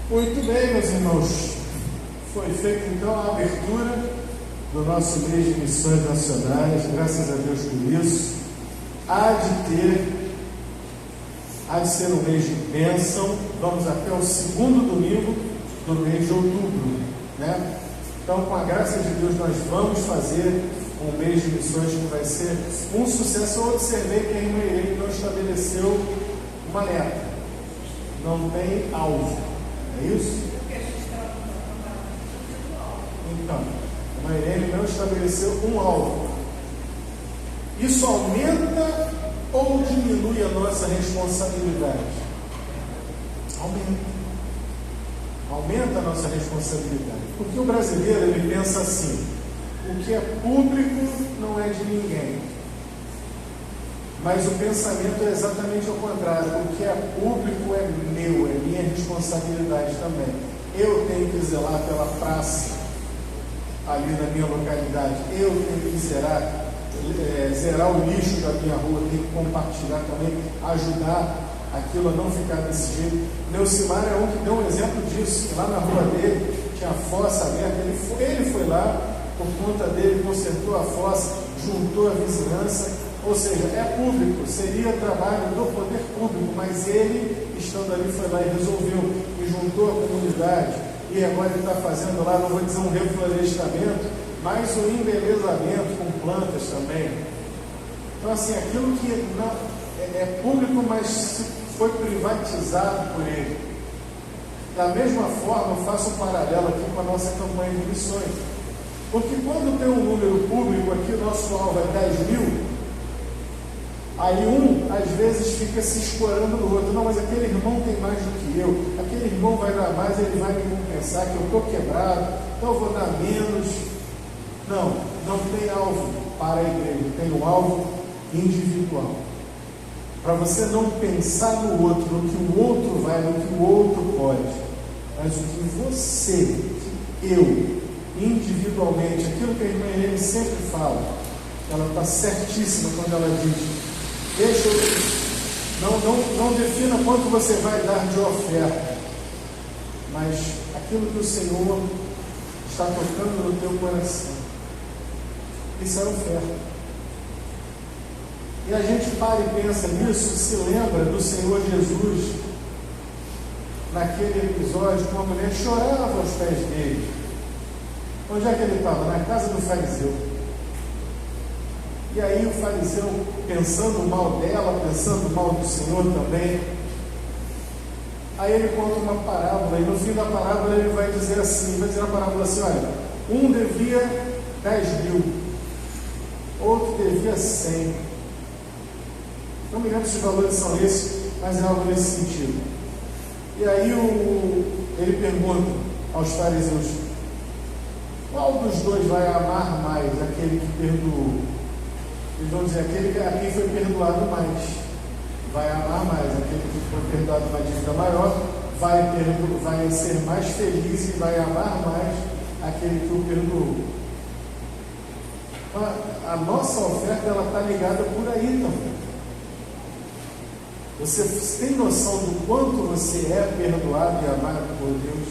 Muito bem, meus irmãos, foi feita então a abertura do nosso mês de missões nacionais, graças a Deus por isso. Há de ser um mês de bênção. Vamos até o segundo domingo do mês de outubro, né? Então, com a graça de Deus, nós vamos fazer um mês de missões que vai ser um sucesso. Eu observei que a irmã Irene não estabeleceu uma meta, não tem alvo, é isso? Então, a irmã Irene não estabeleceu um alvo. Isso aumenta ou diminui a nossa responsabilidade? Aumenta. Aumenta a nossa responsabilidade. Porque o brasileiro, ele pensa assim: o que é público não é de ninguém. Mas o pensamento é exatamente ao contrário. O que é público é meu, é minha responsabilidade também. Eu tenho que zelar pela praça ali na minha localidade. Eu tenho que zerar o lixo da minha rua, tenho que compartilhar também, ajudar aquilo a não ficar desse jeito. Neucimar é um que deu um exemplo disso. Lá na rua dele tinha a fossa aberta, ele foi lá, por conta dele, consertou a fossa, juntou a vizinhança. Ou seja, é público, seria trabalho do poder público, mas ele, estando ali, foi lá e resolveu, e juntou a comunidade, e agora ele está fazendo lá, não vou dizer um reflorestamento, mas um embelezamento com plantas também. Então, assim, aquilo que não é público, mas foi privatizado por ele. Da mesma forma, eu faço um paralelo aqui com a nossa campanha de missões. Porque quando tem um número público aqui, o nosso alvo é 10 mil, aí às vezes fica se escorando no outro. Não, mas aquele irmão tem mais do que eu, aquele irmão vai dar mais, ele vai me compensar que eu estou quebrado, então eu vou dar menos. Não tem alvo para a igreja, tem um alvo individual. Para você não pensar no outro, no que o outro vai, no que o outro pode, mas o que você, eu, individualmente, aquilo que a irmã Helene sempre fala, ela está certíssima quando ela diz: não defina quanto você vai dar de oferta, mas aquilo que o Senhor está tocando no teu coração. Isso é oferta. E a gente para e pensa nisso, se lembra do Senhor Jesus, naquele episódio que uma mulher chorava aos pés dele. Onde é que ele estava? Na casa do fariseu. E aí o fariseu, pensando mal dela, pensando mal do Senhor também, aí ele conta uma parábola, e no fim da parábola ele vai dizer assim, vai dizer na parábola assim: olha, um devia 10 mil, outro devia 100. Não me lembro se os valores são esses, mas é algo nesse sentido. E aí ele pergunta aos fariseus: qual dos dois vai amar mais aquele que perdoou? Eles vão dizer: aquele a quem foi perdoado mais vai amar mais, aquele que foi perdoado uma dívida maior vai ser mais feliz e vai amar mais aquele que o perdoou. A nossa oferta está ligada por aí também. Você tem noção do quanto você é perdoado e amado por Deus?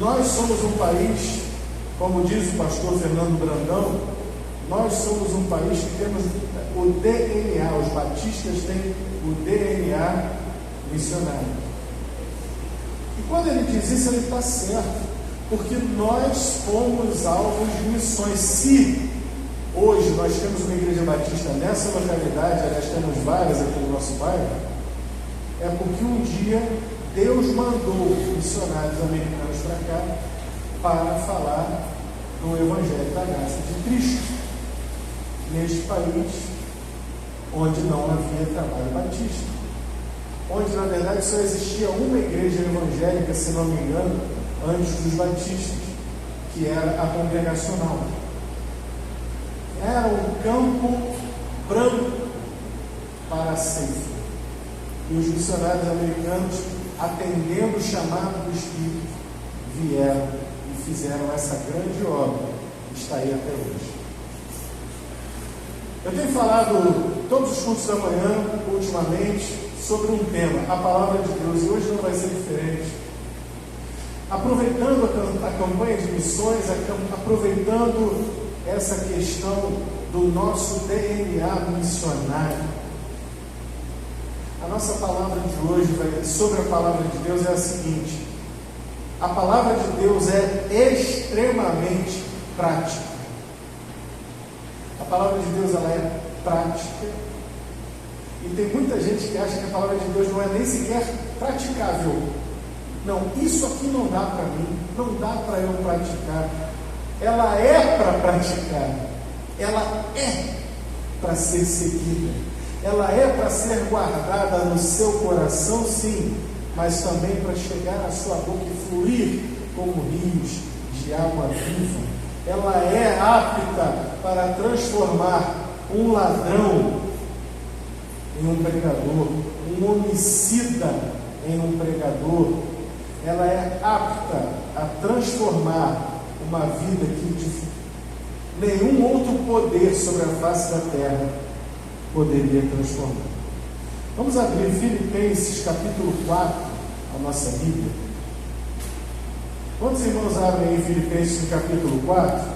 Nós somos um país, como diz o pastor Fernando Brandão, nós somos um país que temos o DNA, os batistas têm o DNA missionário. E quando ele diz isso, ele está certo, porque nós fomos alvos de missões. Se hoje nós temos uma igreja batista nessa localidade, aliás, temos várias aqui no nosso bairro, é porque um dia Deus mandou missionários americanos para cá para falar do Evangelho da Graça de Cristo neste país onde não havia trabalho batista, onde na verdade só existia uma igreja evangélica, se não me engano, antes dos batistas, que era a Congregacional. Era um campo branco para a ceifa. E os missionários americanos, atendendo o chamado do Espírito, vieram e fizeram essa grande obra que está aí até hoje. Eu tenho falado todos os cultos da manhã, ultimamente, sobre um tema, a palavra de Deus, e hoje não vai ser diferente. Aproveitando a campanha de missões, aproveitando essa questão do nosso DNA missionário, a nossa palavra de hoje sobre a palavra de Deus é a seguinte: a palavra de Deus é extremamente prática. A palavra de Deus, ela é prática, e tem muita gente que acha que a palavra de Deus não é nem sequer praticável. Não, isso aqui não dá para mim, não dá para eu praticar. Ela é para praticar, ela é para ser seguida, ela é para ser guardada no seu coração, sim, mas também para chegar à sua boca e fluir como rios de água viva. Ela é apta para transformar um ladrão em um pregador, um homicida em um pregador. Ela é apta a transformar uma vida que nenhum outro poder sobre a face da terra poderia transformar. Vamos abrir Filipenses capítulo 4, a nossa Bíblia. Quantos irmãos abrem aí Filipenses no capítulo 4?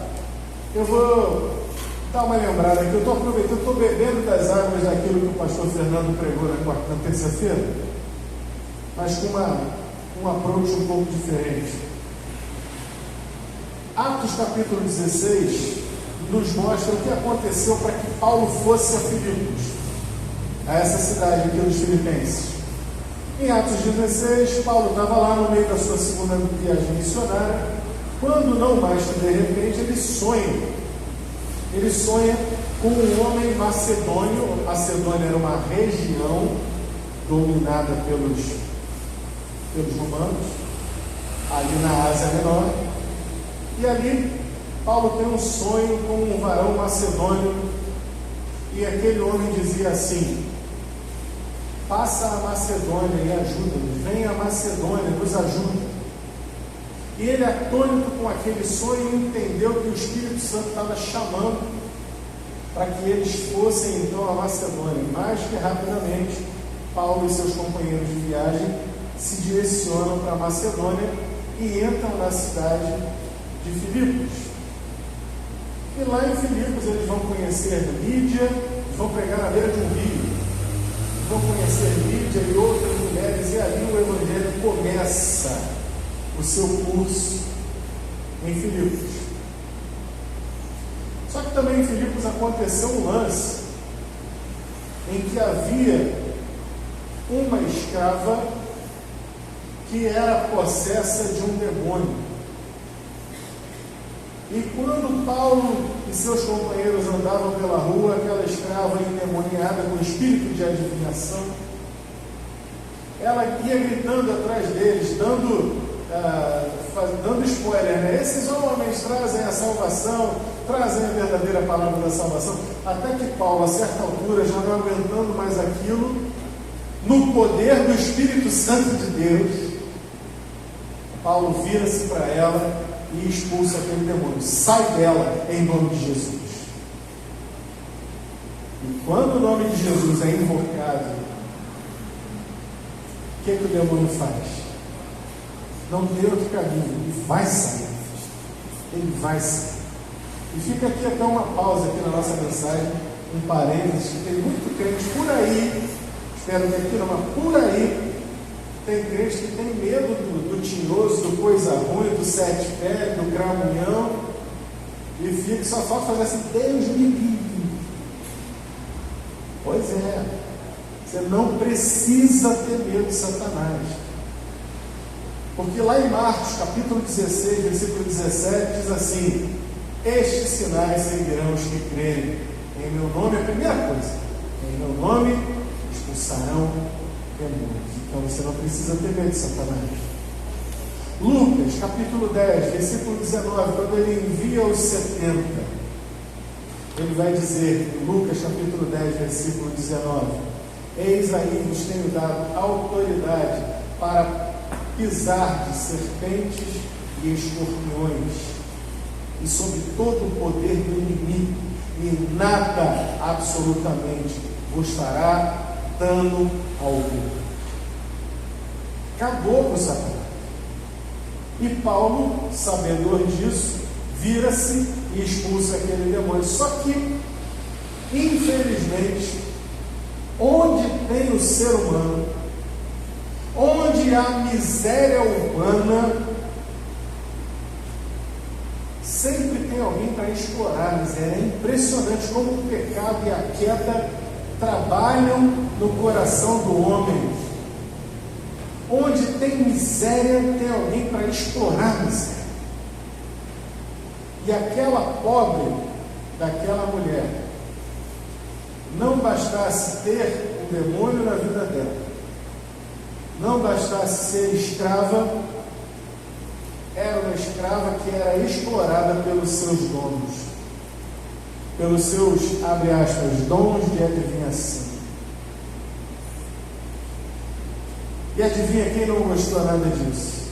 Eu vou dar uma lembrada aqui. Eu estou aproveitando, estou bebendo das águas daquilo que o pastor Fernando pregou na terça-feira, mas com um approach um pouco diferente. Atos capítulo 16 nos mostra o que aconteceu para que Paulo fosse a Filipos, a essa cidade aqui dos Filipenses. Em Atos 16, Paulo estava lá no meio da sua segunda viagem missionária, quando não mais de repente ele sonha com um homem macedônio. Macedônia era uma região dominada pelos romanos, ali na Ásia Menor, e ali Paulo tem um sonho com um varão macedônio, e aquele homem dizia assim: passa a Macedônia e ajuda-nos, venha a Macedônia, nos ajuda. E ele, atônito com aquele sonho, entendeu que o Espírito Santo estava chamando para que eles fossem então a Macedônia. Mais que rapidamente, Paulo e seus companheiros de viagem se direcionam para a Macedônia e entram na cidade de Filipos. E lá em Filipos eles vão conhecer Lídia, eles vão pregar na beira de um rio, vão conhecer Lídia e outras mulheres, e ali o Evangelho começa o seu curso em Filipos. Só que também em Filipos aconteceu um lance em que havia uma escrava que era possessa de um demônio. E quando Paulo e seus companheiros andavam pela rua, aquela escrava endemoniada com espírito de adivinhação, ela ia gritando atrás deles, dando spoiler, né? Esses homens trazem a salvação, trazem a verdadeira palavra da salvação. Até que Paulo, a certa altura, já não aguentando mais aquilo, no poder do Espírito Santo de Deus, Paulo vira-se para ela e expulsa aquele demônio. Sai dela em nome de Jesus. E quando o nome de Jesus é invocado, o que o demônio faz? Não tem outro caminho, ele vai sair. Ele vai sair. E fica aqui até uma pausa aqui na nossa mensagem, um parênteses, que tem muito crente por aí, espero que aqui não, mas por aí, tem crente que tem medo do tinhoso, do coisa ruim, do sete pés, do gramunhão, e fica, só falta fazer assim: Deus me livre. Pois é, você não precisa ter medo de Satanás, porque lá em Marcos capítulo 16, versículo 17, diz assim: estes sinais seguirão os que crerem em meu nome. A primeira coisa, em meu nome expulsarão demônios. Então você não precisa ter medo de Satanás. Lucas capítulo 10, versículo 19, quando ele envia os 70, ele vai dizer, Lucas capítulo 10, versículo 19: eis aí vos tenho dado autoridade para pisar de serpentes e escorpiões, e sobre todo o poder do inimigo, e nada absolutamente vos fará dano algum. Acabou com o Satanás. E Paulo, sabedor disso, vira-se e expulsa aquele demônio. Só que, infelizmente, onde tem o ser humano, onde há miséria humana, sempre tem alguém para explorar a miséria. É impressionante como o pecado e a queda trabalham no coração do homem. Onde tem miséria, tem alguém para explorar a miséria. E aquela pobre daquela mulher, não bastasse ter um demônio na vida dela, não bastasse ser escrava, era uma escrava que era explorada pelos seus donos, pelos seus, abre aspas, dons de adivinhação. E adivinha quem não gostou nada disso?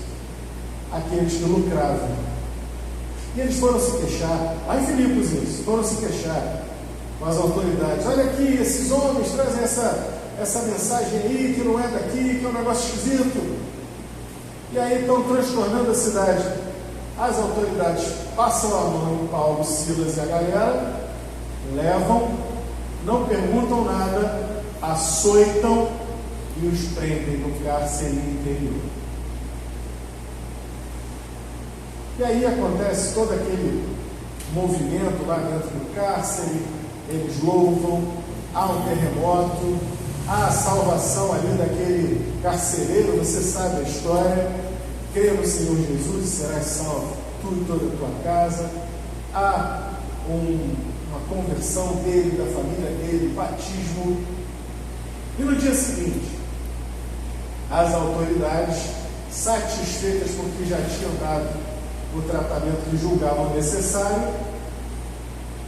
Aqueles que lucravam. E eles foram se queixar, lá em Filipos isso, foram se queixar com as autoridades. Olha aqui, esses homens trazem essa mensagem aí, que não é daqui, que é um negócio esquisito. E aí estão transtornando a cidade. As autoridades passam a mão em Paulo, Silas e a galera, levam, não perguntam nada, açoitam e os prendem no cárcere interior. E aí acontece todo aquele movimento lá dentro do cárcere, eles louvam, há um terremoto, há a salvação ali daquele carcereiro, você sabe a história, creia no Senhor Jesus e serás salvo, tu e toda a tua casa, há uma conversão dele, da família dele, batismo, e no dia seguinte, as autoridades, satisfeitas porque já tinham dado o tratamento que julgavam necessário,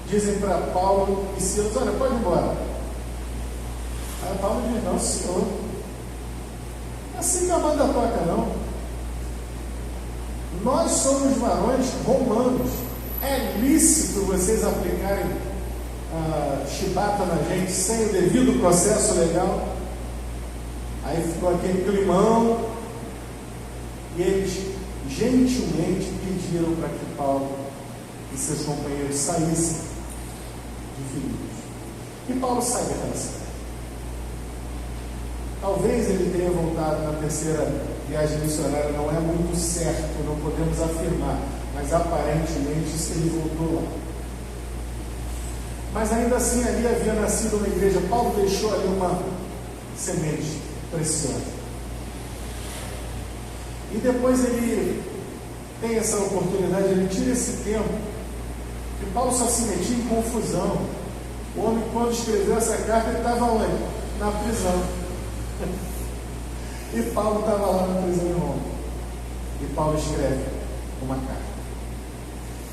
dizem para Paulo e Silas: olha, pode ir embora. Aí Paulo diz: não, senhor, assim que a banda toca, não. Nós somos varões romanos, é lícito vocês aplicarem chibata na gente sem o devido processo legal. Aí ficou aquele climão e eles gentilmente pediram para que Paulo e seus companheiros saíssem de Filipos. E Paulo sai daquela cidade. Talvez ele tenha voltado na terceira viagem missionária, não é muito certo, não podemos afirmar, mas aparentemente ele voltou lá. Mas ainda assim ali havia nascido uma igreja. Paulo deixou ali uma semente preciosa. E depois ele tem essa oportunidade, ele tira esse tempo, e Paulo só se metia em confusão. O homem, quando escreveu essa carta, ele estava onde? Na prisão. E Paulo estava lá na prisão em Roma. E Paulo escreve uma carta.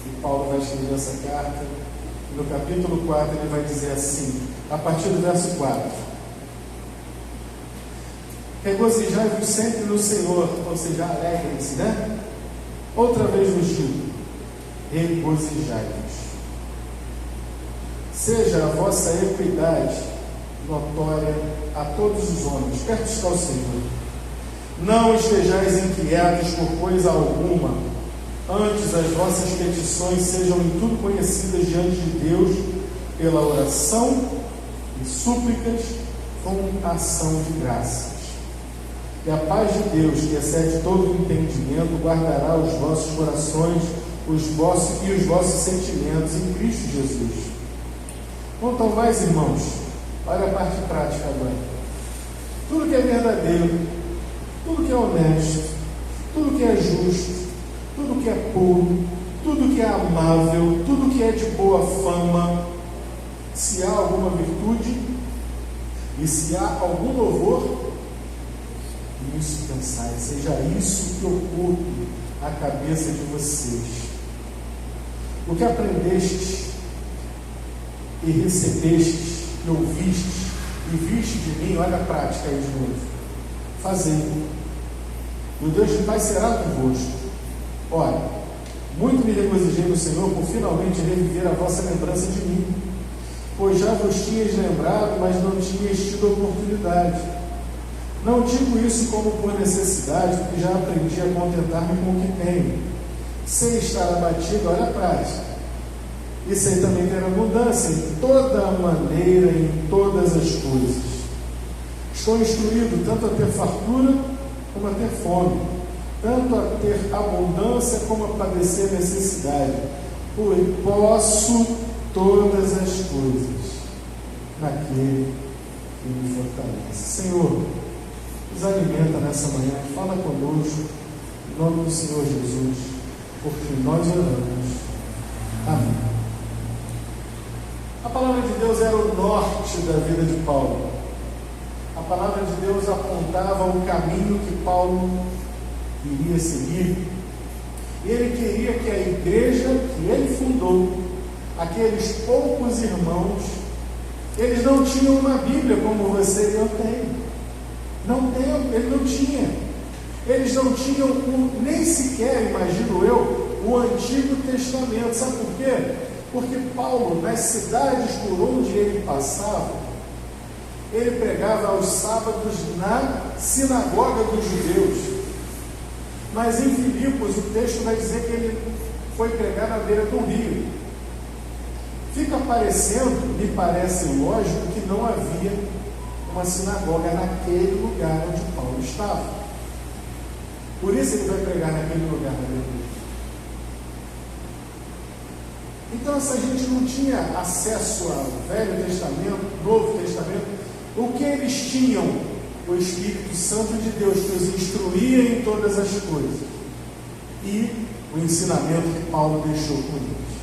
E Paulo vai escrever essa carta, e no capítulo 4 ele vai dizer assim, a partir do verso 4: regozijai-vos sempre no Senhor, ou seja, alegrem-se, né? Outra vez vos digo, regozijai-vos. Seja a vossa equidade notória a todos os homens. Perto está o Senhor. Não estejais inquietos por coisa alguma, antes as vossas petições sejam em tudo conhecidas diante de Deus pela oração e súplicas com ação de graças. E a paz de Deus, que excede todo o entendimento, guardará os vossos corações os vossos sentimentos em Cristo Jesus. Quanto mais, irmãos, olha a parte prática agora. Tudo que é verdadeiro, tudo que é honesto, tudo que é justo, tudo que é puro, tudo que é amável, tudo que é de boa fama, se há alguma virtude e se há algum louvor, nisso pensai, seja isso que ocupe a cabeça de vocês. O que aprendestes e recebestes e ouvistes e viste de mim, olha a prática aí de novo, fazei-o. O Deus de paz será convosco. Ora, muito me regozijei no Senhor por finalmente reviver a vossa lembrança de mim, pois já vos tinhas lembrado, mas não tinhas tido oportunidade. Não digo isso como por necessidade, porque já aprendi a contentar-me com o que tenho. Sei estar abatido, olha a prática. E sei também ter abundância em toda maneira, em todas as coisas. Estou instruído tanto a ter fartura como a ter fome, tanto a ter abundância como a padecer necessidade. Pois posso todas as coisas naquele que me fortalece. Senhor, nos alimenta nessa manhã, fala conosco, em nome do Senhor Jesus, porque nós oramos. Amém. A palavra de Deus era o norte da vida de Paulo. A palavra de Deus apontava o caminho que Paulo iria seguir. E ele queria que a igreja que ele fundou, aqueles poucos irmãos, eles não tinham uma Bíblia como você e eu tenho. Ele não tinha. Eles não tinham nem sequer, imagino eu, o Antigo Testamento. Sabe por quê? Porque Paulo, nas cidades por onde ele passava, ele pregava aos sábados na sinagoga dos judeus. Mas em Filipos, o texto vai dizer que ele foi pregar na beira do rio. Fica parecendo, me parece lógico, que não havia uma sinagoga naquele lugar onde Paulo estava. Por isso ele vai pregar naquele lugar na beira do rio. Então essa gente não tinha acesso ao Velho Testamento, Novo Testamento. O que eles tinham? O Espírito Santo de Deus, que os instruía em todas as coisas, e o ensinamento que Paulo deixou com eles.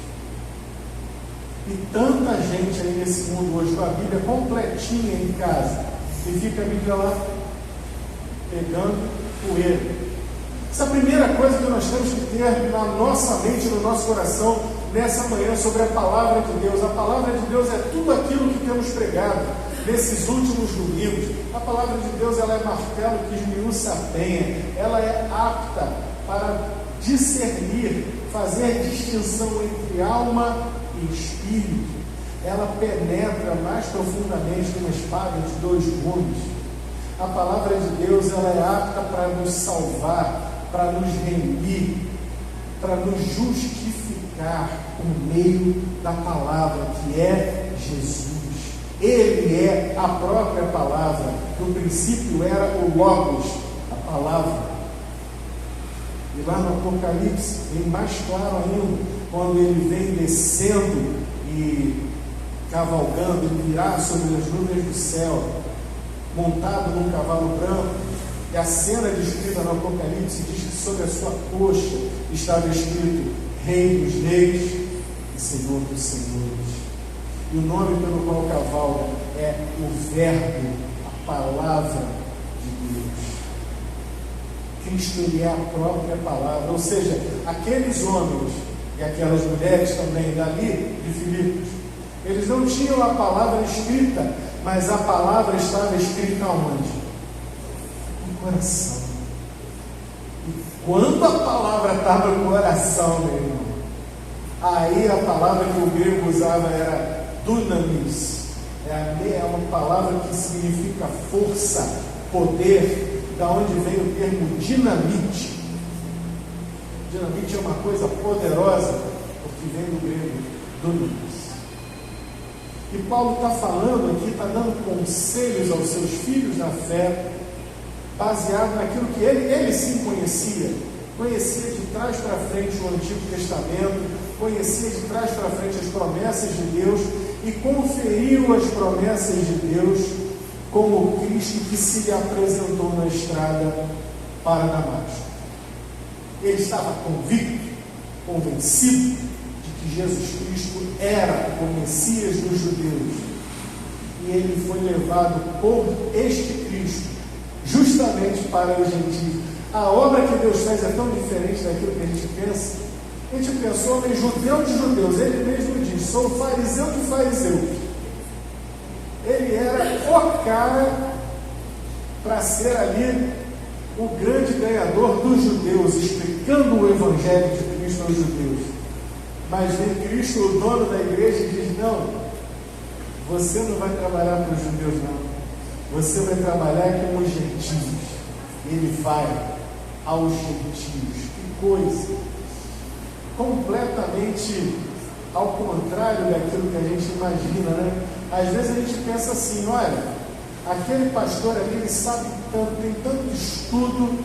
E tanta gente aí nesse mundo hoje com a Bíblia completinha em casa, e fica a Bíblia lá pegando poeira. Essa é a primeira coisa que nós temos que ter na nossa mente, no nosso coração, nessa manhã, sobre a palavra de Deus. A palavra de Deus é tudo aquilo que temos pregado nesses últimos domingos. A palavra de Deus, ela é martelo que esmiuça a penha, ela é apta para discernir, fazer distinção entre alma e espírito. Ela penetra mais profundamente que uma espada de dois gumes. A palavra de Deus, ela é apta para nos salvar, para nos remir, para nos justificar por meio da palavra, que é Jesus. Ele é a própria palavra. No princípio era o Logos, a palavra. E lá no Apocalipse, vem mais claro ainda, quando ele vem descendo e cavalgando, ele virá sobre as nuvens do céu, montado num cavalo branco. E a cena descrita no Apocalipse diz que sobre a sua coxa estava escrito Rei dos Reis e Senhor dos Senhores. E o nome pelo qual cavalga é o Verbo, a palavra de Deus. Cristo, ele é a própria palavra. Ou seja, aqueles homens e aquelas mulheres também dali de Filipos, eles não tinham a palavra escrita, mas a palavra estava escrita onde? No coração. E quando a palavra estava no coração, meu irmão, aí a palavra que o grego usava era dunamis, é uma palavra que significa força, poder, da onde vem o termo dinamite. Dinamite é uma coisa poderosa, porque vem do grego dunamis. E Paulo está falando aqui, está dando conselhos aos seus filhos na fé, baseado naquilo que ele sim conhecia de trás para frente o Antigo Testamento, conhecia de trás para frente as promessas de Deus, e conferiu as promessas de Deus como o Cristo que se lhe apresentou na estrada para Damasco. Ele estava convicto, convencido de que Jesus Cristo era o Messias dos judeus, e ele foi levado por este Cristo justamente para os gentios. A obra que Deus faz é tão diferente daquilo que a gente pensa. A gente pensou, homem judeu de judeus. Ele mesmo diz, sou fariseu de fariseus. Ele era o cara para ser ali o grande ganhador dos judeus, explicando o evangelho de Cristo aos judeus. Mas vem Cristo, o dono da igreja, e diz, não, Você não vai trabalhar para os judeus, não. Você vai trabalhar com os gentios. Ele vai aos gentios. Que coisa! Completamente ao contrário daquilo que a gente imagina, né? Às vezes a gente pensa assim, olha, aquele pastor ali, ele sabe tanto, tem tanto estudo,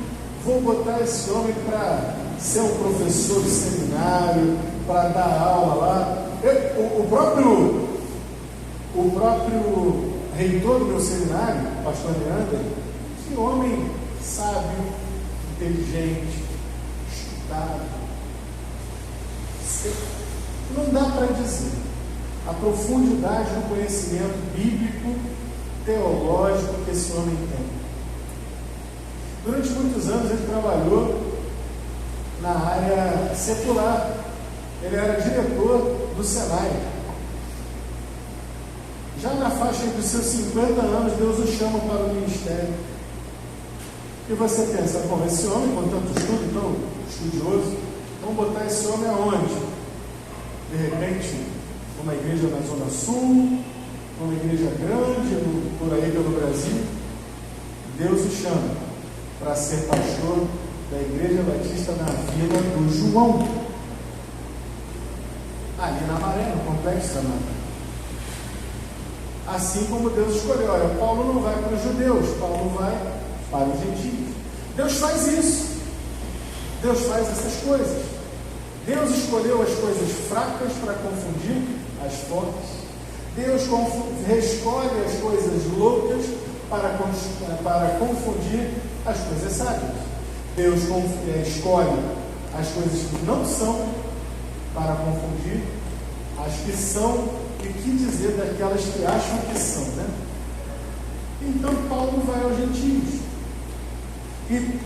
vou botar esse homem para ser um professor de seminário, para dar aula lá. O próprio reitor do meu seminário, o pastor Leandro, que homem sábio, inteligente, estudado. Não dá para dizer a profundidade do conhecimento bíblico, teológico que esse homem tem. Durante muitos anos ele trabalhou na área secular. Ele era diretor do Senai. Já na faixa dos seus 50 anos, Deus o chama para o ministério. E você pensa, bom, esse homem com tanto estudo, tão estudioso, vamos botar esse homem aonde? De repente, numa igreja na Zona Sul, numa igreja grande, por aí pelo Brasil. Deus o chama para ser pastor da Igreja Batista na Vila do João, ali na Maré, no Complexo da Maré. Assim como Deus escolheu, olha, Paulo não vai para os judeus, Paulo vai para os gentios. Deus faz isso. Deus faz essas coisas. Deus escolheu as coisas fracas para confundir as fortes. Deus escolhe as coisas loucas para confundir as coisas sábias. Deus escolhe as coisas que não são para confundir as que são, e que dizer daquelas que acham que são, né? Então Paulo vai aos gentios e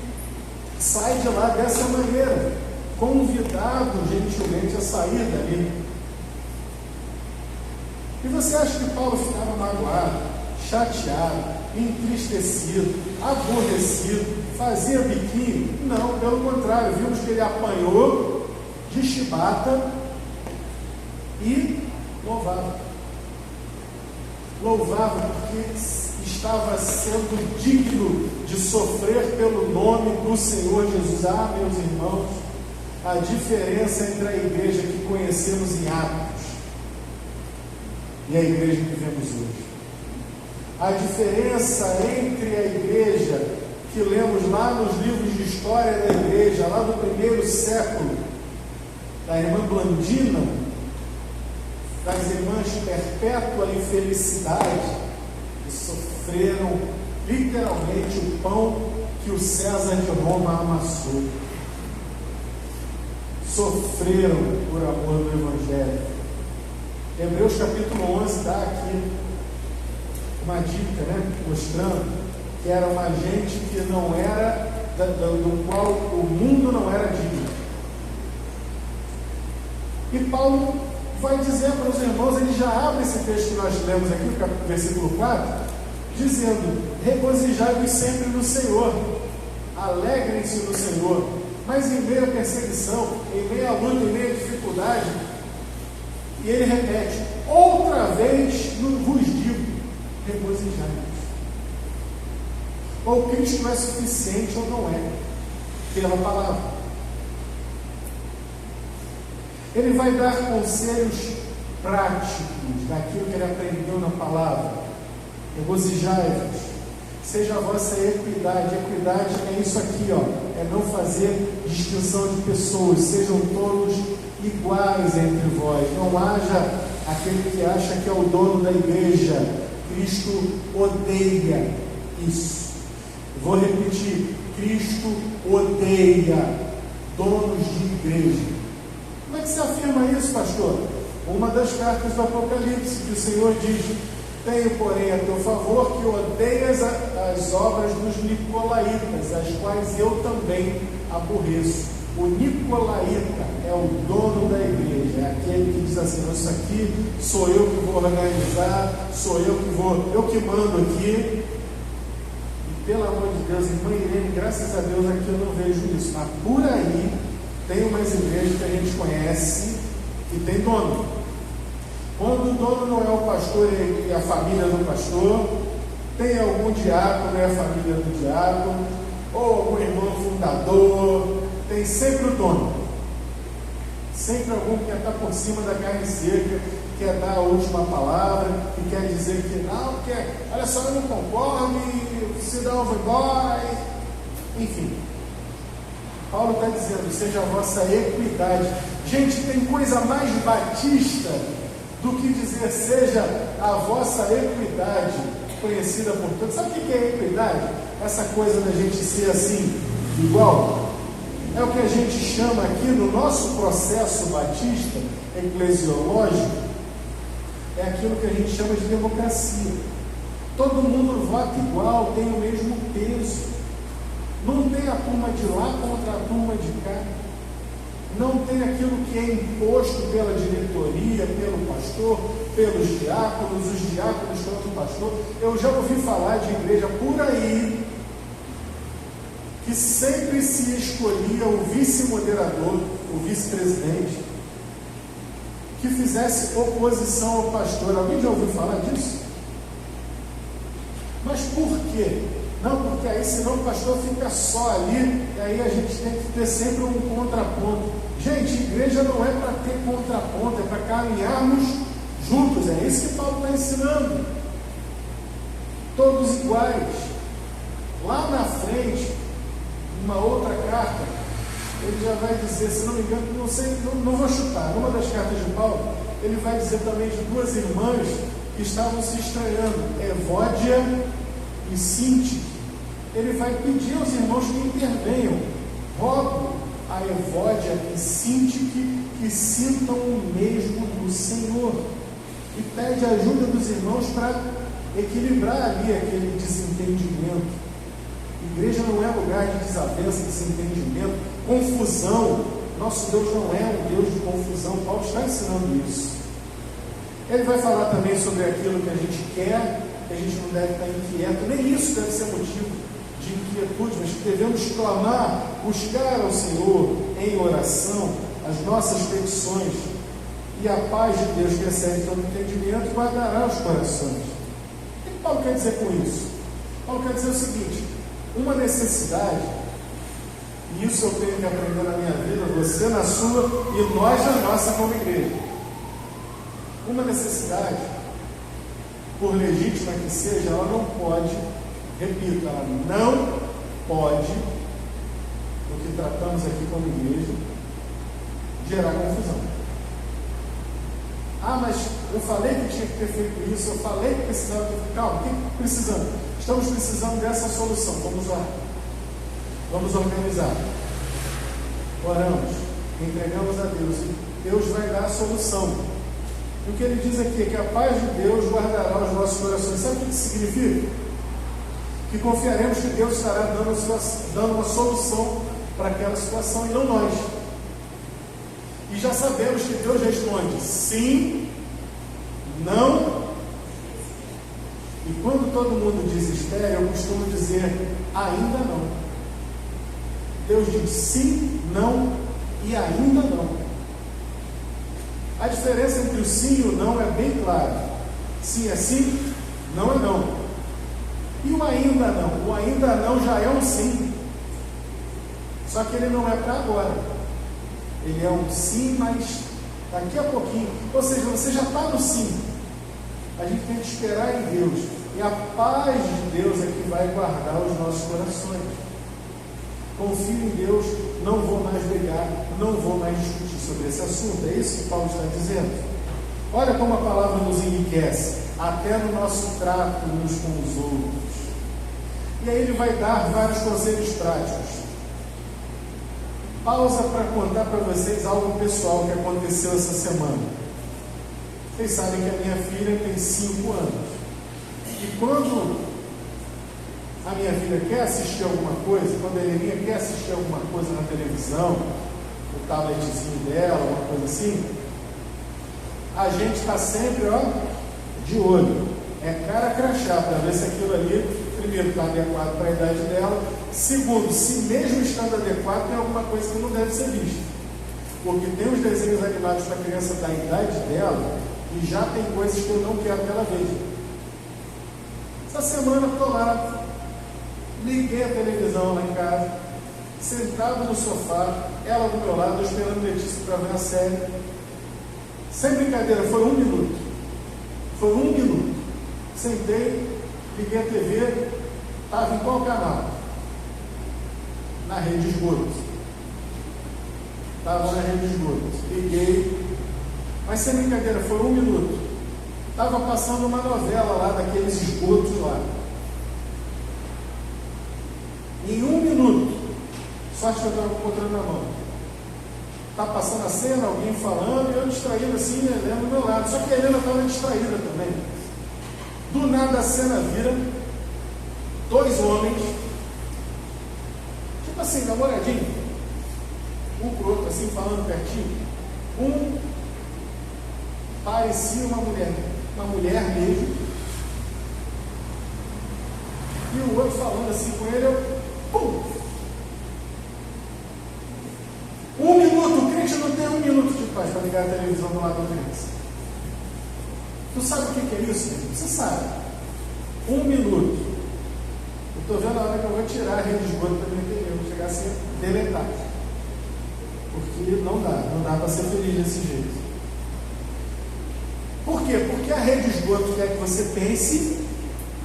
sai de lá dessa maneira, convidado gentilmente a sair dali. E você acha que Paulo ficava magoado, chateado, entristecido, aborrecido, fazia biquinho? Não, pelo contrário, vimos que ele apanhou de chibata e louvava. Louvava porque estava sendo digno de sofrer pelo nome do Senhor Jesus. Ah, meus irmãos, a diferença entre a igreja que conhecemos em Atos e a igreja que vemos hoje. A diferença entre a igreja que lemos lá nos livros de história da igreja, lá do primeiro século, da irmã Blandina, das irmãs Perpétua e Felicidade, que sofreram literalmente o pão que o César de Roma amassou. Sofreram por amor do Evangelho. Hebreus capítulo 11 dá aqui uma dica, né? Mostrando que era uma gente que não era, do qual o mundo não era digno. E Paulo vai dizer para os irmãos, ele já abre esse texto que nós lemos aqui, no versículo 4, dizendo: regozijai-vos sempre no Senhor, alegrem-se no Senhor. Mas em meio à perseguição, em meio à luta, em meio à dificuldade, e ele repete: outra vez vos digo, regozijai-vos. Ou Cristo é suficiente ou não é, pela palavra. Ele vai dar conselhos práticos daquilo que ele aprendeu na palavra. Regozijai-vos, seja a vossa equidade. Equidade é isso aqui, ó, é não fazer distinção de pessoas, sejam todos iguais entre vós. Não haja aquele que acha que é o dono da igreja. Cristo odeia isso. Vou repetir: Cristo odeia donos de igreja. Como é que se afirma isso, pastor? Uma das cartas do Apocalipse, que o Senhor diz: tenho, porém, a teu favor que odeias as obras dos nicolaítas, as quais eu também aborreço. O nicolaíta é o dono da igreja, é aquele que diz assim: isso aqui sou eu que vou organizar, sou eu que mando aqui. E pelo amor de Deus, irmã Irene, graças a Deus aqui eu não vejo isso, mas por aí tem umas igrejas que a gente conhece que tem dono. Quando o dono não é o pastor e a família do pastor, tem algum diácono e a família do diácono, ou algum irmão fundador, tem sempre o dono. Sempre algum que quer estar por cima da carne seca, quer dar a última palavra, que quer dizer que não, quer, olha só, eu não concordo, senão eu vou embora, enfim. Paulo está dizendo, seja a vossa equidade. Gente, tem coisa mais batista do que dizer, seja a vossa equidade, conhecida por todos. Sabe o que é equidade? Essa coisa da gente ser assim, igual. É o que a gente chama aqui no nosso processo batista, eclesiológico, é aquilo que a gente chama de democracia. Todo mundo vota igual, tem o mesmo peso. Não tem a turma de lá contra a turma de cá. Não tem aquilo que é imposto pela diretoria, pelo pastor, pelos diáconos, os diáconos contra o pastor. Eu já ouvi falar de igreja por aí que sempre se escolhia o vice-moderador, o vice-presidente, que fizesse oposição ao pastor. Alguém já ouviu falar disso? Mas por quê? Não, porque aí senão o pastor fica só ali, e aí a gente tem que ter sempre um contraponto. Gente, igreja não é para ter contraponto, é para caminharmos juntos. É isso que Paulo está ensinando. Todos iguais. Lá na frente, uma outra carta, ele já vai dizer, se não me engano, não sei, não vou chutar, numa das cartas de Paulo, ele vai dizer também de duas irmãs que estavam se estranhando, Evódia e Sintique. Ele vai pedir aos irmãos que intervenham. Rogo a Evódia e Sintique que sintam o mesmo do Senhor. E pede a ajuda dos irmãos para equilibrar ali aquele desentendimento. Igreja não é lugar de desavença, desentendimento, confusão. Nosso Deus não é um Deus de confusão. Paulo está ensinando isso. Ele vai falar também sobre aquilo que a gente quer, que a gente não deve estar inquieto. Nem isso deve ser motivo de inquietude, mas que devemos clamar, buscar ao Senhor em oração as nossas petições, e a paz de Deus, que excede todo entendimento, guardará os corações. O que Paulo quer dizer com isso? Paulo quer dizer o seguinte: uma necessidade, e isso eu tenho que aprender na minha vida, você na sua e nós na nossa como igreja. Uma necessidade, por legítima que seja, ela não pode, repito, ela não pode, o que tratamos aqui como igreja, gerar confusão. Ah, mas eu falei que tinha que ter feito isso, eu falei que precisava ter feito. Calma, o que precisamos? Estamos precisando dessa solução. Vamos lá. Vamos organizar. Oramos, entregamos a Deus. Deus vai dar a solução. E o que ele diz aqui é que a paz de Deus guardará os nossos corações. Sabe o que isso significa? Que confiaremos que Deus estará dando uma solução para aquela situação e não nós. E já sabemos que Deus responde sim, não. E quando todo mundo diz espere, eu costumo dizer ainda não. Deus diz sim, não e ainda não. A diferença entre o sim e o não é bem clara. Sim é sim, não é não. E o ainda não? O ainda não já é um sim. Só que ele não é para agora. Ele é um sim, mas daqui a pouquinho. Ou seja, você já está no sim. A gente tem que esperar em Deus. E a paz de Deus é que vai guardar os nossos corações. Confio em Deus, não vou mais brigar, não vou mais discutir sobre esse assunto. É isso que Paulo está dizendo. Olha como a palavra nos enriquece, até no nosso trato uns com os outros. E aí ele vai dar vários conselhos práticos. Pausa para contar para vocês algo pessoal que aconteceu essa semana. Vocês sabem que a minha filha tem 5 anos. E quando a minha filha quer assistir alguma coisa, quando a Heleninha quer assistir alguma coisa na televisão, no tabletzinho dela, alguma coisa assim, a gente está sempre, de olho. É cara crachá para ver se aquilo ali, primeiro, está adequado para a idade dela. Segundo, se mesmo estando adequado, tem alguma coisa que não deve ser vista. Porque tem os desenhos animados para a criança da idade dela, E já tem coisas que eu não quero que ela veja. Essa semana eu estou lá, liguei a televisão lá em casa, sentado no sofá, ela do meu lado, eu esperando Letícia para ver a série. Sem brincadeira, foi 1 minuto. Foi 1 minuto. Sentei, liguei a TV, estava em qual canal? Na rede de esgoto. Estava na rede de esgoto. Liguei, mas sem brincadeira, foi 1 minuto. Estava passando uma novela lá, daqueles esgotos lá. Em 1 minuto, sorte que eu estava com o controle na mão. Está passando a cena, alguém falando, e eu distraído assim, a Helena do meu lado. Só que a Helena estava distraída também. Do nada a cena vira, 2 homens, tipo assim, namoradinho, um com o outro, assim, falando pertinho. Um parecia uma mulher mesmo, e o outro falando assim com ele, eu, pum! 1 minuto, o crente não tem 1 minuto de paz para ligar a televisão do lado da criança. Tu sabe o que é isso, gente? Você sabe. 1 minuto. Eu estou vendo a hora que eu vou tirar a rede de esgoto da minha TV, vou chegar a ser deletado. Porque não dá para ser feliz desse jeito. Por quê? Porque a rede de esgoto quer que você pense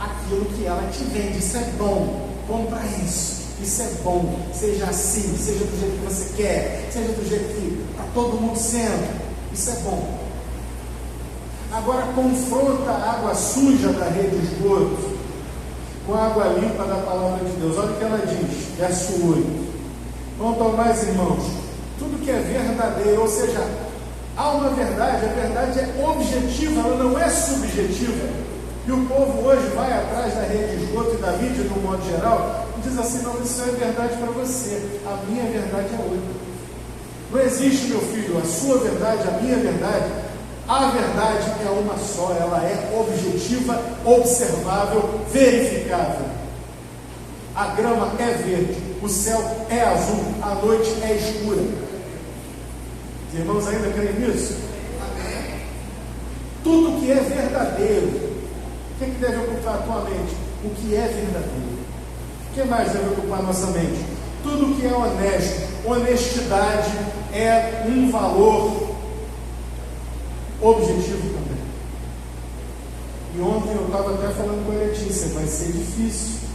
aquilo que ela te vende. Isso é bom, compra isso. Isso é bom, seja assim, seja do jeito que você quer, seja do jeito que está todo mundo sendo. Isso é bom. Agora confronta a água suja da rede de esgoto com a água limpa da palavra de Deus. Olha o que ela diz, verso 8. Quanto ao mais, irmãos, tudo que é verdadeiro, ou seja, há uma verdade, a verdade é objetiva, ela não é subjetiva. E o povo hoje vai atrás da rede de esgoto e da mídia, de um modo geral, e diz assim: não, isso é verdade para você, a minha verdade é outra. Não existe, meu filho, a sua verdade, a minha verdade. A verdade é uma só, ela é objetiva, observável, verificável. A grama é verde, o céu é azul, a noite é escura. Os irmãos ainda creem nisso? Amém. Tudo que é verdadeiro, o que deve ocupar a tua mente? O que é verdadeiro. O que mais deve ocupar a nossa mente? Tudo que é honesto. Honestidade é um valor objetivo também. E ontem eu estava até falando com a Letícia, vai ser difícil.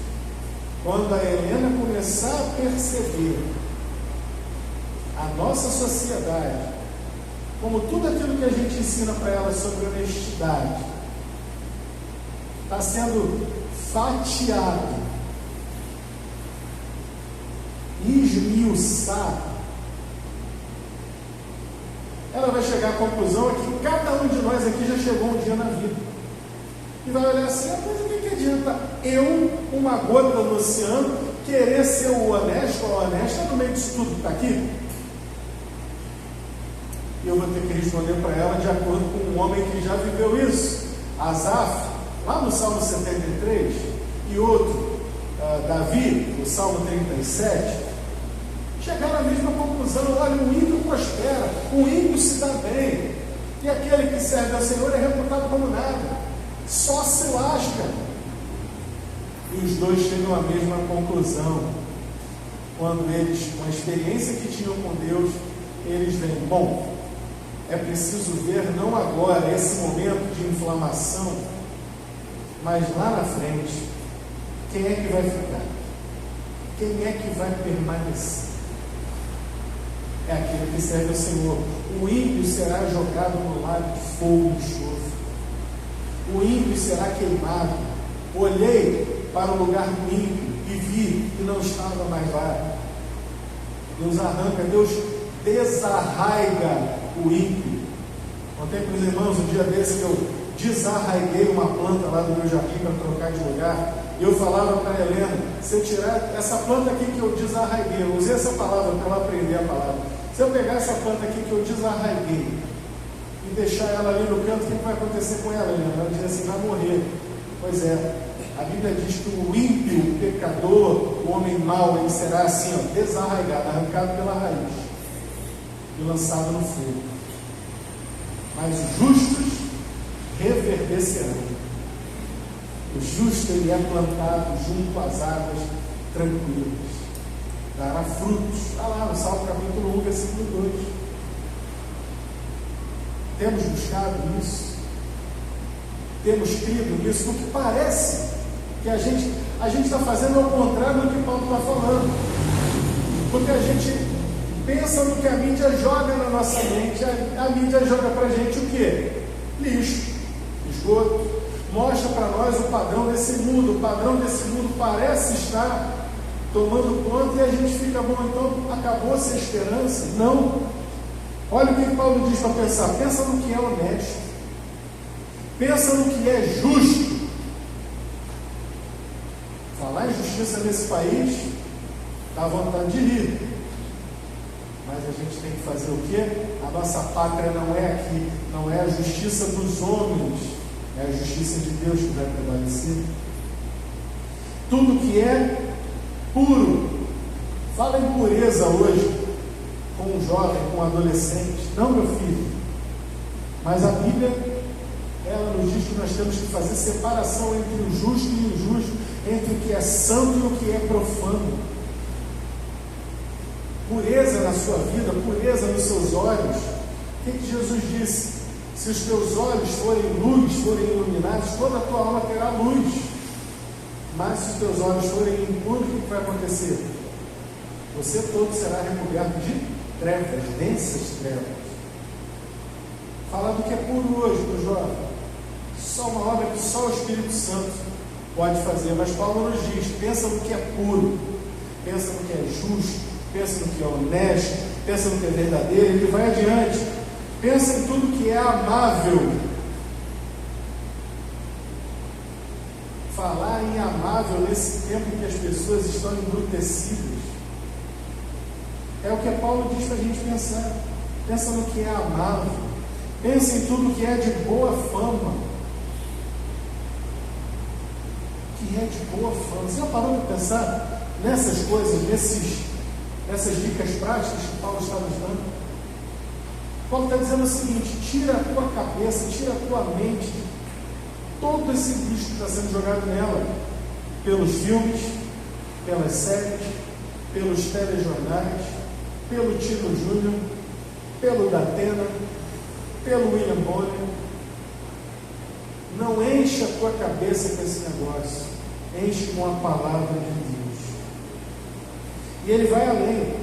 Quando a Helena começar a perceber a nossa sociedade, como tudo aquilo que a gente ensina para ela sobre honestidade, está sendo fatiado, esmiuçado, ela vai chegar à conclusão que cada um de nós aqui já chegou um dia na vida e vai olhar assim: mas o que adianta eu, uma gota no oceano, querer ser o honesto ou a honesta no meio disso tudo que está aqui? E eu vou ter que responder para ela de acordo com um homem que já viveu isso, Asaf, lá no Salmo 73, e outro, Davi, no Salmo 37, chegaram à mesma conclusão: olha, o ímpio prospera, o ímpio se dá bem, e aquele que serve ao Senhor é reputado como nada, só se lasca. E os dois chegam à mesma conclusão, quando eles, com a experiência que tinham com Deus, eles veem: bom, é preciso ver não agora, esse momento de inflamação, mas lá na frente, quem é que vai ficar? Quem é que vai permanecer? É aquele que serve ao Senhor. O ímpio será jogado no lago de fogo e enxofre. O ímpio será queimado. Olhei para o lugar do ímpio e vi que não estava mais lá. Deus arranca, Deus desarraiga o ímpio. Contei com os irmãos um dia desse que eu desarraiguei uma planta lá do meu jardim para trocar de lugar. Eu falava para a Helena: se eu tirar essa planta aqui que eu desarraiguei, eu usei essa palavra para ela aprender a palavra. Se eu pegar essa planta aqui que eu desarraiguei e deixar ela ali no canto, o que vai acontecer com ela, Helena? Ela diz assim: vai morrer. Pois é, a Bíblia diz que o ímpio, o pecador, o homem mau, ele será assim, ó, desarraigado, arrancado pela raiz e lançado no fogo. Mas os justos reverdecerão. O justo ele é plantado junto às águas tranquilas, dará frutos. Está lá no Salmo capítulo 1, versículo 2. Temos buscado isso, temos crido nisso, porque parece que a gente está fazendo ao contrário do que Paulo está falando, porque a gente pensa no que a mídia joga na nossa mente. A mídia joga para a gente o quê? Lixo, esgoto, mostra para nós o padrão desse mundo. O padrão desse mundo parece estar tomando conta e a gente fica, bom, então acabou-se a esperança. Não. Olha o que Paulo diz para pensar. Pensa no que é honesto, pensa no que é justo. Falar em justiça nesse país dá vontade de rir, mas a gente tem que fazer o quê? A nossa pátria não é aqui, não é a justiça dos homens, é a justiça de Deus que vai prevalecer. Tudo que é puro. Fala em pureza hoje com um jovem, com um adolescente. Não, meu filho, mas a Bíblia, ela nos diz que nós temos que fazer separação entre o justo e o injusto, entre o que é santo e o que é profano. Pureza na sua vida, pureza nos seus olhos. O que Jesus disse? Se os teus olhos forem luz, forem iluminados, toda a tua alma terá luz. Mas se os teus olhos forem impuros, o que vai acontecer? Você todo será recoberto de trevas, densas trevas. Falar do que é puro hoje, meu jovem, só uma obra que só o Espírito Santo pode fazer. Mas Paulo nos diz: pensa no que é puro, pensa no que é justo, pensa no que é honesto, pensa no que é verdadeiro. Ele vai adiante: pensa em tudo que é amável. Falar em amável nesse tempo em que as pessoas estão embrutecidas é o que Paulo diz para a gente pensar. Pensa no que é amável, pensa em tudo que é de boa fama. Que é de boa fama. Você já parou para pensar nessas coisas, nessas dicas práticas que Paulo está nos dando? Paulo está dizendo o seguinte: tira a tua cabeça, tira a tua mente todo esse lixo que está sendo jogado nela, pelos filmes, pelas séries, pelos telejornais, pelo Tino Júnior, pelo Datena, pelo William Bonner. Não enche a tua cabeça com esse negócio, enche com a palavra de Deus. E ele vai além: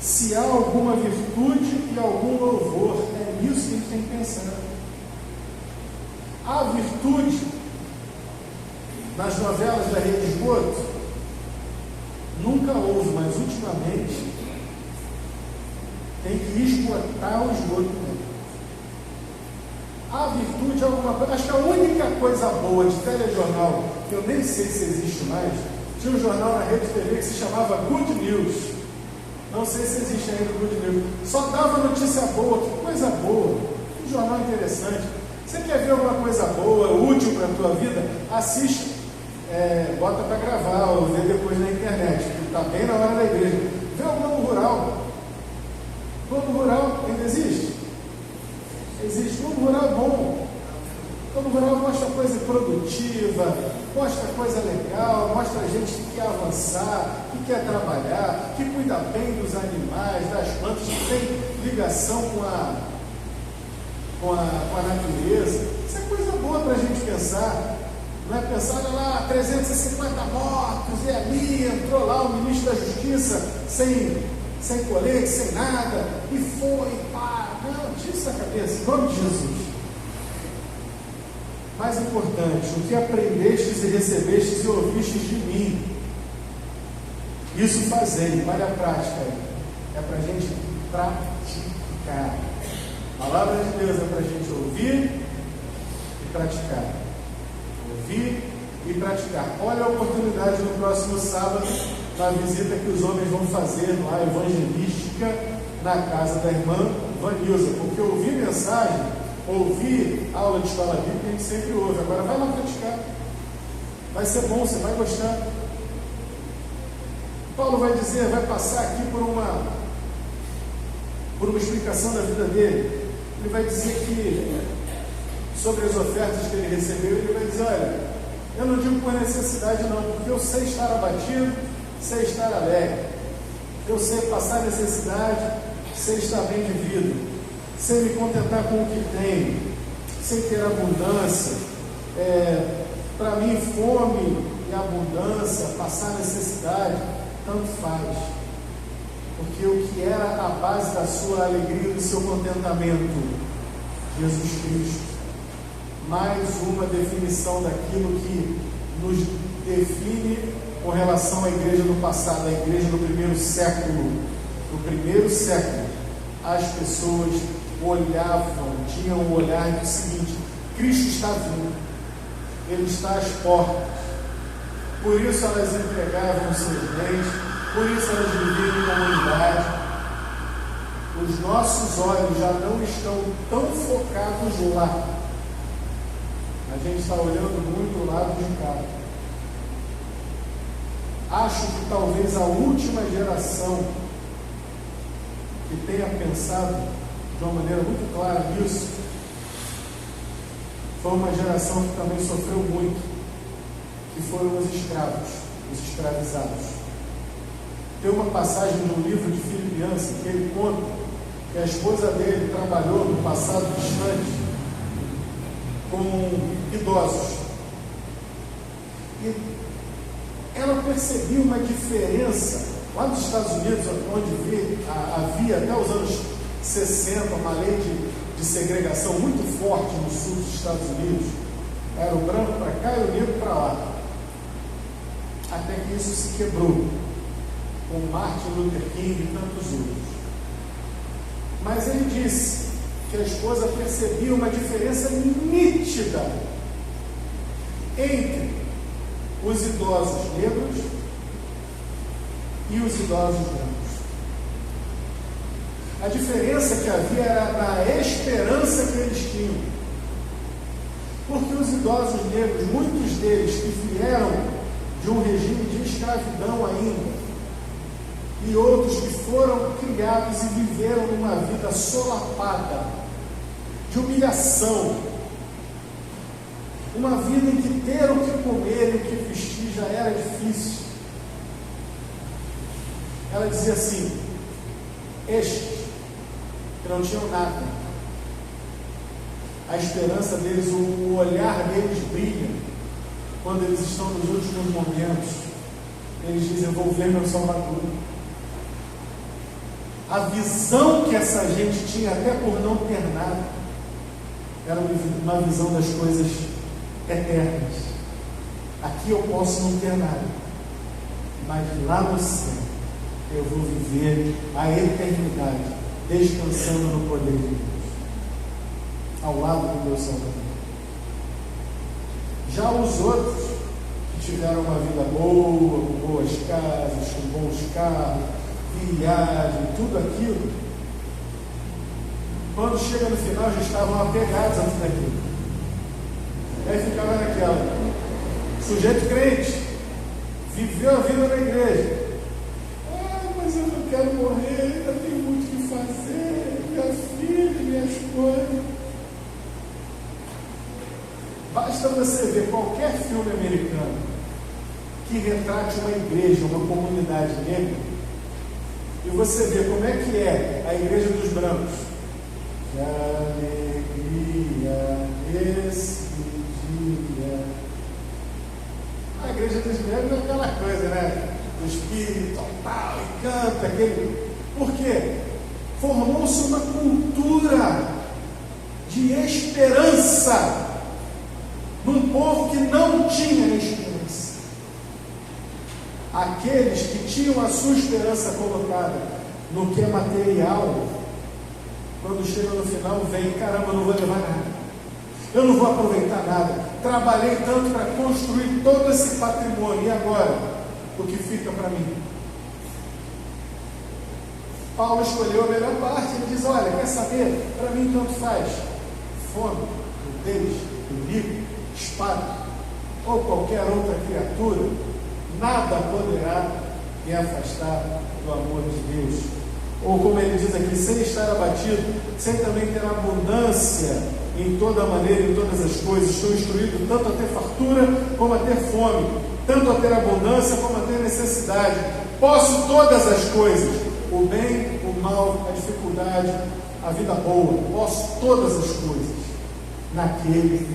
se há alguma virtude e algum louvor, é nisso que a gente tem que pensar. Há virtude nas novelas da Rede Esgoto? Nunca houve, mas ultimamente tem que esgotar o esgoto. Há virtude alguma coisa? Acho que a única coisa boa de telejornal, que eu nem sei se existe mais, tinha um jornal na Rede TV que se chamava Good News. Não sei se existe ainda o Good News. Só dava notícia boa. Que coisa boa, um jornal interessante. Você quer ver alguma coisa boa, útil para a tua vida? Assiste, bota para gravar ou vê depois na internet, que está bem na hora da igreja. Vê o Globo Rural. Globo Rural ainda existe? Existe. Globo Rural é bom. Globo Rural mostra coisa produtiva, mostra coisa legal, mostra gente que quer avançar, que quer trabalhar, que cuida bem dos animais, das plantas, que tem ligação com a natureza. Isso é coisa boa para a gente pensar. Não é pensar, olha lá, 350 mortos, e ali entrou lá o ministro da Justiça sem colete, sem nada, e foi, pá. Não, tira isso da cabeça, em nome de Jesus. Mais importante, o que aprendestes e recebestes e ouvistes de mim, isso fazei. Olha a prática aí. É para a gente praticar. A palavra de Deus é para a gente ouvir e praticar. Ouvir e praticar. Olha a oportunidade no próximo sábado, na visita que os homens vão fazer lá, evangelística, na casa da irmã Vanilza. Porque ouvir mensagem, ouvir aula de escola bíblica, a gente sempre ouve. Agora vai lá praticar. Vai ser bom, você vai gostar. Paulo vai dizer, vai passar aqui por uma explicação da vida dele. Ele vai dizer que sobre as ofertas que ele recebeu, ele vai dizer: olha, eu não digo por necessidade não, porque eu sei estar abatido, sei estar alegre, eu sei passar necessidade, sei estar bem de vida, sei me contentar com o que tenho, sei ter abundância. Para mim, fome e abundância, passar necessidade, tanto faz, porque o que era a base da sua alegria e do seu contentamento? Jesus Cristo. Mais uma definição daquilo que nos define com relação à igreja do passado, a igreja do primeiro século. No primeiro século, as pessoas olhavam, tinham o olhar do seguinte: Cristo está vindo, Ele está às portas. Por isso elas entregavam os seus bens, por isso elas viviam em comunidade. Os nossos olhos já não estão tão focados lá. A gente está olhando muito o lado de cá. Acho que talvez a última geração que tenha pensado de uma maneira muito clara nisso foi uma geração que também sofreu muito, que foram os escravos, os escravizados. Tem uma passagem de um livro de Filipenses que ele conta que a esposa dele trabalhou no passado distante com idosos. E ela percebia uma diferença lá nos Estados Unidos, onde havia até os anos 60 uma lei de segregação muito forte no sul dos Estados Unidos. Era o branco para cá e o negro para lá. Até que isso se quebrou com Martin Luther King e tantos outros. Mas ele disse que a esposa percebia uma diferença nítida entre os idosos negros e os idosos brancos. A diferença que havia era na esperança que eles tinham. Porque os idosos negros, muitos deles que vieram de um regime de escravidão ainda, e outros que foram criados e viveram numa vida solapada, de humilhação, uma vida em que ter o que comer e o que vestir já era difícil. Ela dizia assim: estes que não tinham nada, a esperança deles, o olhar deles brilha quando eles estão nos últimos momentos. Eles dizem: eu vou ver meu Salvador. A visão que essa gente tinha, até por não ter nada, era uma visão das coisas eternas. Aqui eu posso não ter nada, mas lá no céu eu vou viver a eternidade, descansando no poder de Deus, ao lado do meu Salvador. Já os outros que tiveram uma vida boa, com boas casas, com bons carros, viagem, tudo aquilo, quando chega no final já estavam apegados a tudo aquilo. Aí ficava naquela: sujeito crente, viveu a vida na igreja, mas eu não quero morrer, ainda tenho muito o que fazer, minha filha, minha esposa. Basta você ver qualquer filme americano que retrate uma igreja, uma comunidade negra, e você vê como é que é a igreja dos brancos. Que alegria esse dia. A igreja dos negros é aquela coisa, né? O espírito tal, e canta aquele. Por quê? Formou-se uma cultura de esperança num povo que não tinha esperança. Aqueles que tinham a sua esperança colocada no que é material, quando chega no final, vem: caramba, eu não vou levar nada, eu não vou aproveitar nada, trabalhei tanto para construir todo esse patrimônio, e agora? O que fica para mim? Paulo escolheu a melhor parte. Ele diz: olha, quer saber? Para mim tanto faz fome, nudez, perigo, espada ou qualquer outra criatura, nada poderá me afastar do amor de Deus. Ou como ele diz aqui: sem estar abatido, sem também ter abundância em toda maneira, em todas as coisas. Estou instruído tanto a ter fartura como a ter fome, tanto a ter abundância como a ter necessidade. Posso todas as coisas, o bem, o mal, a dificuldade, a vida boa. Posso todas as coisas naquele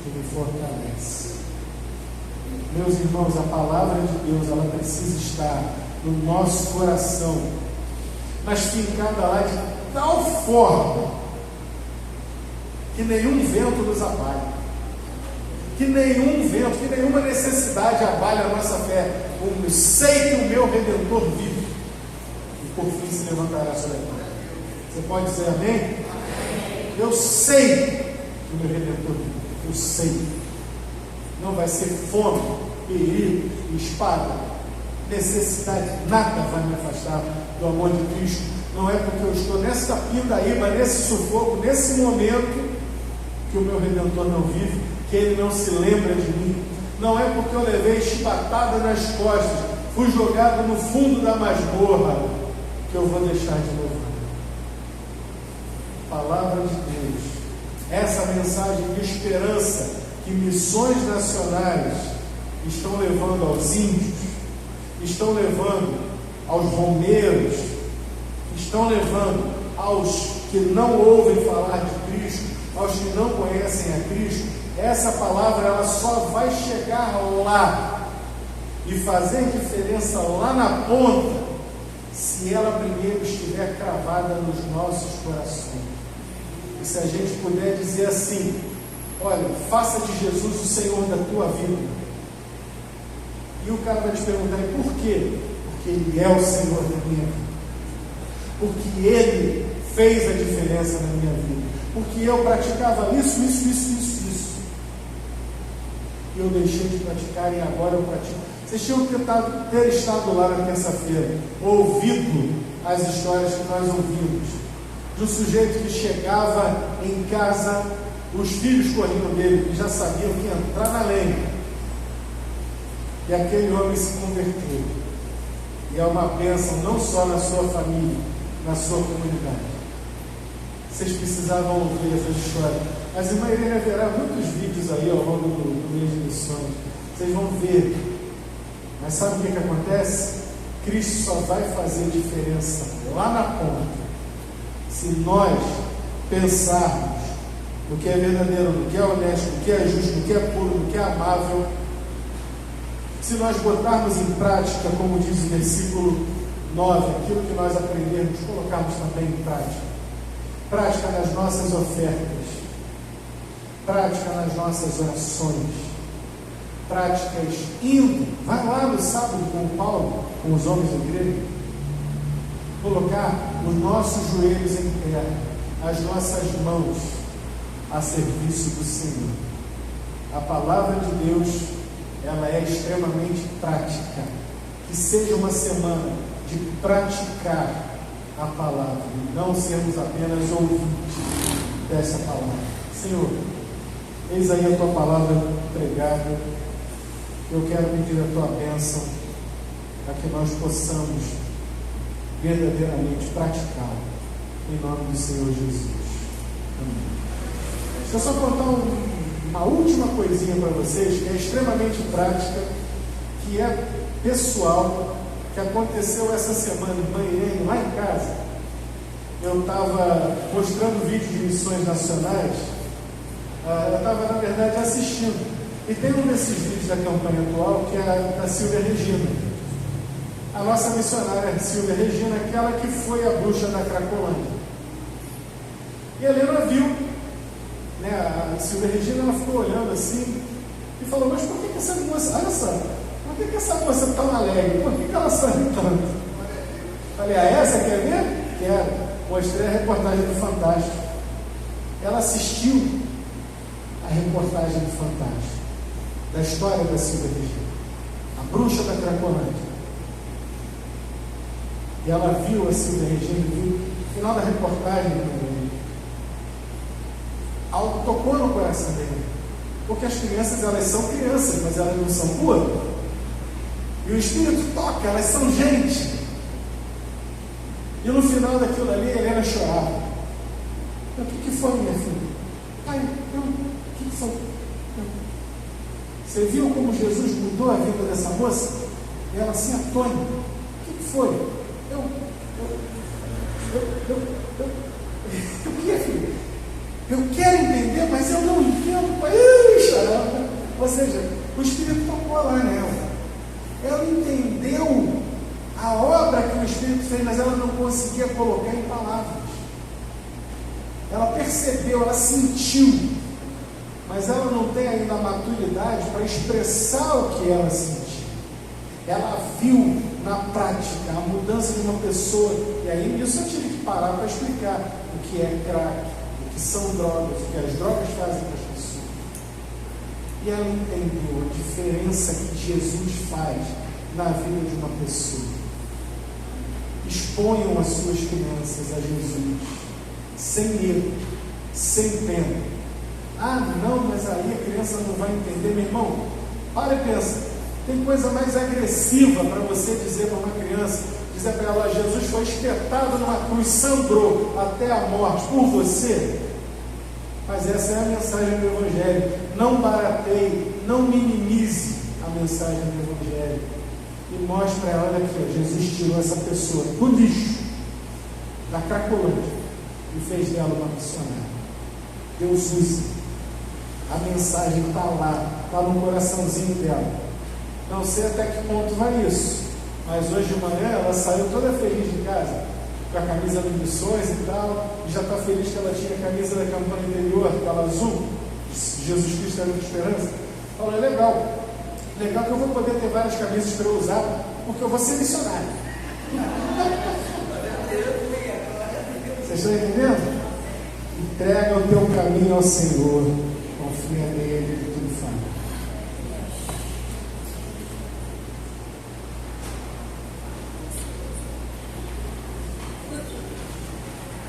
que me fortalece. Meus irmãos, a palavra de Deus, ela precisa estar no nosso coração, mas fincada lá de tal forma que nenhum vento nos abale, que nenhum vento, que nenhuma necessidade abale a nossa fé. Eu sei que o meu Redentor vive e por fim se levantará sobre a terra. Você pode dizer amém? Eu sei que o meu Redentor vive. Eu sei. Não vai ser fome, perigo, espada, necessidade, nada vai me afastar do amor de Cristo. Não é porque eu estou nessa pindaíba, nesse sufoco, nesse momento, que o meu Redentor não vive, que Ele não se lembra de mim. Não é porque eu levei chibatada nas costas, fui jogado no fundo da masmorra, que eu vou deixar de louvar. Palavra de Deus, essa mensagem de esperança que missões nacionais estão levando aos índios, estão levando aos romeiros, estão levando aos que não ouvem falar de Cristo, aos que não conhecem a Cristo. Essa palavra, ela só vai chegar lá e fazer diferença lá na ponta, se ela primeiro estiver cravada nos nossos corações. E se a gente puder dizer assim: olha, faça de Jesus o Senhor da tua vida. E o cara vai te perguntar: e por quê? Porque Ele é o Senhor da minha vida. Porque Ele fez a diferença na minha vida. Porque eu praticava isso. E eu deixei de praticar e agora eu pratico. Vocês tinham que ter estado lá na terça-feira, ouvido as histórias que nós ouvimos, de um sujeito que chegava em casa, os filhos corriam dele, que já sabiam que ia entrar na lenha. E aquele homem se converteu. E é uma bênção não só na sua família, na sua comunidade. Vocês precisavam ouvir essa história. Mas irmã Irene verá muitos vídeos aí ao longo do mês de missões. Vocês vão ver. Mas sabe o que acontece? Cristo só vai fazer diferença lá na ponta se nós pensarmos no que é verdadeiro, no que é honesto, no que é justo, no que é puro, no que é amável. Se nós botarmos em prática, como diz o versículo 9, aquilo que nós aprendemos, colocarmos também em prática. Prática nas nossas ofertas, prática nas nossas orações, práticas indo, vai lá no sábado com o Paulo, com os homens da igreja, colocar os nossos joelhos em pé, as nossas mãos a serviço do Senhor. A palavra de Deus, ela é extremamente prática. Que seja uma semana de praticar a palavra, e não sermos apenas ouvintes dessa palavra. Senhor, eis aí a tua palavra pregada. Eu quero pedir a tua bênção para que nós possamos verdadeiramente praticá-la, em nome do Senhor Jesus. Amém. Deixa eu só contar uma última coisinha para vocês, que é extremamente prática, que é pessoal, que aconteceu essa semana em Irene, lá em casa. Eu estava mostrando vídeos de missões nacionais, eu estava, na verdade, assistindo. E tem um desses vídeos da campanha atual, que é da Silvia Regina. A nossa missionária Silvia Regina, aquela que foi a bruxa da Cracolândia. E a Helena viu, né, a Silvia Regina, ela ficou olhando assim e falou: mas por que essa moça, olha só, por que essa moça é tão alegre? Por que ela sorri tanto? Falei: ah, essa quer ver? Quero. Mostrei a reportagem do Fantástico. Ela assistiu a reportagem do Fantástico, da história da Silvia Regina, a bruxa da Cracolândia. E ela viu a Silvia Regina, viu no final da reportagem, algo tocou no coração dele, porque as crianças, elas são crianças, mas elas não são boas, e o Espírito toca, elas são gente. E no final daquilo ali, a Helena chorava. O que foi, minha filha? Pai, o que foi? Você viu como Jesus mudou a vida dessa moça? E ela assim, atônita. O que foi? O que, filho? Eu quero entender, mas eu não entendo. Ixi, ou seja, o Espírito tocou lá nela. Ela entendeu a obra que o Espírito fez, mas ela não conseguia colocar em palavras. Ela percebeu, ela sentiu, mas ela não tem ainda a maturidade para expressar o que ela sentiu. Ela viu na prática a mudança de uma pessoa, e aí isso eu tive que parar para explicar o que é crack, o que são drogas, o que as drogas fazem para as pessoas. E ela entendeu a diferença que Jesus faz na vida de uma pessoa. Exponham as suas crianças a Jesus, sem medo, sem pena. Ah, não, mas aí a criança não vai entender. Meu irmão, para e pensa. Tem coisa mais agressiva para você dizer para uma criança, dizer para ela: Jesus foi espetado numa cruz, sangrou até a morte por você. Mas essa é a mensagem do Evangelho. Não barateie, não minimize a mensagem do Evangelho. E mostre para ela: olha aqui, ó, Jesus tirou essa pessoa do lixo, da cracolândia, e fez dela uma missionária. Deus usa. A mensagem está lá, está no coraçãozinho dela. Não sei até que ponto vai isso, mas hoje de manhã ela saiu toda feliz de casa, com a camisa de missões e tal, e já está feliz que ela tinha a camisa da campanha anterior, aquela azul, Jesus Cristo é a única esperança. Falou: é legal que eu vou poder ter várias camisas para eu usar, porque eu vou ser missionário. Vocês estão entendendo? Entrega o teu caminho ao Senhor, confia nele.